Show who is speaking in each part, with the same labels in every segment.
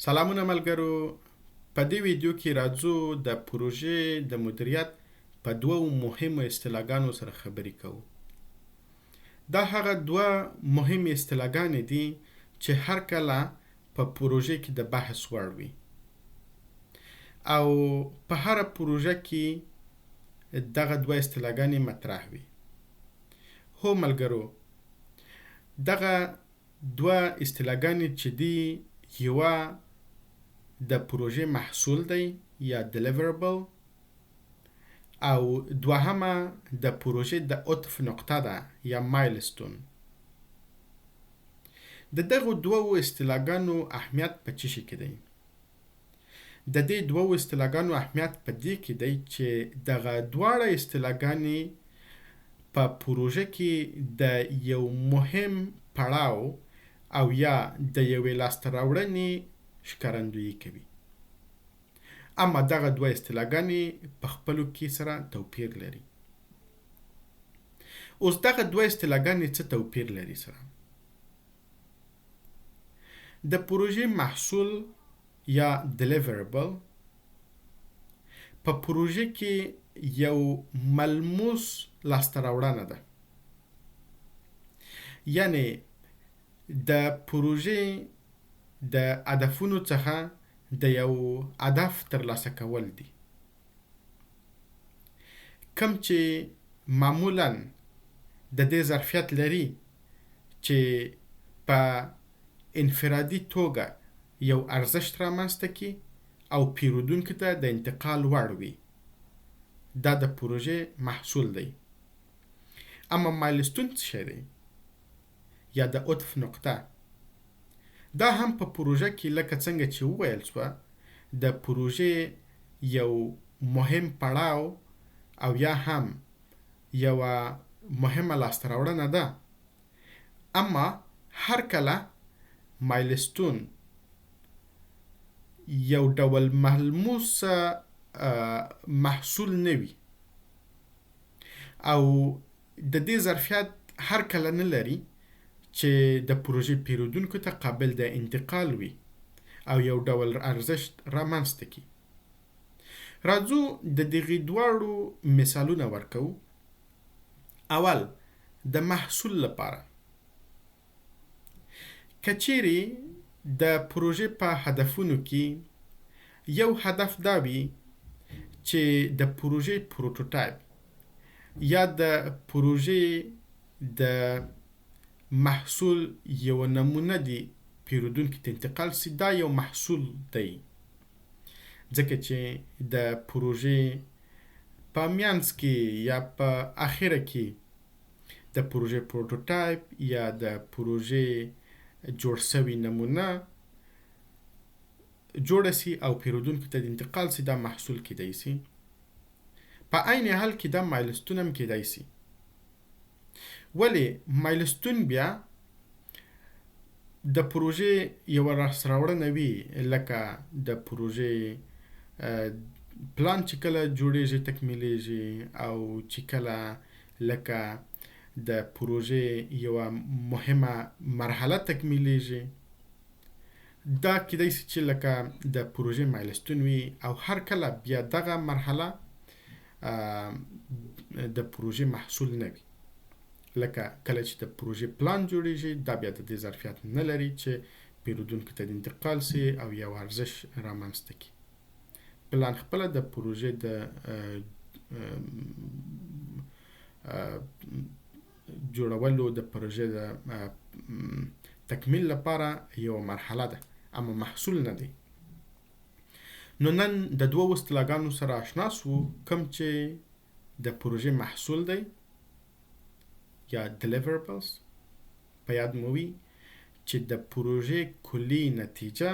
Speaker 1: سلامونه ملګرو، په دې ویډیو کې راځو د پروژې د مدیریت په دوه مهمو اصطلاحګانو سره خبرې کوو. دا هغه دوه مهمې اصطلاحګانې دي چې هر کله په پروژې کې د بحث وړ وي او په هر پروژه کې دغه دوه اصطلاحګانې مطرح وي. هو ملګرو، دغه دوه اصطلاحګانې چې دي، یوه د پروژې محصول دی یا Deliverable، او دوهمه د پروژې د عطف نقطه ده یا Milestone. د دغه دوه اصطلاحګانو اهمیت په څه شي کې دی؟ د دې دوه اصطلاحګانو اهمیت په دې کې دی چې دغه دواړه اصطلاحګانې په پروژه کې د یو مهم پړاو او یا د یوې لاسته راوړنې ښکارندویي کوي. اما دغه دوه اصطلاحګانې په خپلو کې سره توپیر لري. اوس دغه دوه اصطلاحګانې څه توپیر لري سره؟ د پروژې محصول یا Deliverable په پروژه کې یو ملموس لاسته راوړنه ده. یعنی د پروژې د هدفونو څخه د یو هدف ترلاسه کول دي، کوم چې معمولاً د دې ظرفیت لري چې په انفرادي توګه یو ارزښت رامنځته کړي او پیرودونکو ته د انتقال وړ وي. دا د پروژې محصول دی. اما مایلستون څه شی دی؟ یا د عطف نقطه. دا هم په پروژه کې لکه څنګه چې وویل شوه، د پروژې یو مهم پړاو او یا هم یوه مهمه لاسته راوړنه ده. اما هر کله مایلستون یو ډول ملموس محصول نه وي او د دې ظرفیت هر کله نه لري چې د پروژې پیرودونکو ته قابل د انتقال وي او یو ډول ارزښت رامنځته کړي. راځو د دغې دواړو مثالونه ورکو. اول د محصول لپاره، که چیرې د پروژې په هدفونو کې یو هدف دا وي چې د پروژې پروتوټایپ یا د پروژې د محصول یو نمونه دی پیرودونکو ته انتقال سي، دا یو محصول دی. ځکه چې د پروژې په میانځ کې یا په اخره کې د پروژې پروتوټایپ یا د پروژې جوړ شوی نمونه جوړه سي او پیرودونکو ته انتقال سي، دا محصول کېدای سي. په عین حال کې دا مایلستون هم کېدای سي. ولی مایلستون بیا د پروژې یو لاسته راوړنه وي، لکه د پروژې پلان چې کله جوړیږي تکمیلیږي، او چې کله لکه د پروژې یو مهمه مرحله تکمیلیږي. دا کېدای شي چې لکه د پروژې مایلستون وي، او هر کله بیا دغه مرحله د پروژې محصول نه وي. لکه کله چې د پروژې پلان جوړیږي، دا بیا د دې ظرفیت نه لري چې پیرودونکو ته انتقال سي او یو ارزښت رامنځته کړي. پلان خپله د پروژې د جوړولو د پروژې د تکمیل لپاره یو مرحله ده، اما محصول نه دی. نو نن د دوه اصطلاحګانو سره آشنا سو، کوم چې د پروژې محصول دی یا Deliverables. په یاد مو وي چې د پروژې کلی نتیجه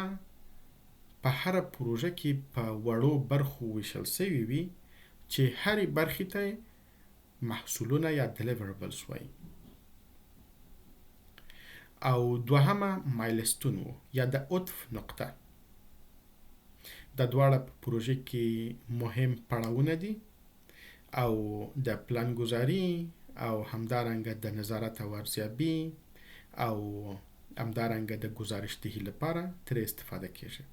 Speaker 1: په هر پروژه کې په وړو برخو ویشل شوی وي چې هرې برخې ته محصولونه یا Deliverables وایي. او دوهمه مایلستون و یا د عطف نقطه. دا دواړه په پروژه کې مهم پړاوونه دي او د پلانګذاري او همدارنګه د نظارت او ارزیابي او همدارنګه د ګزارشدهي لپاره ترې استفاده کیږي.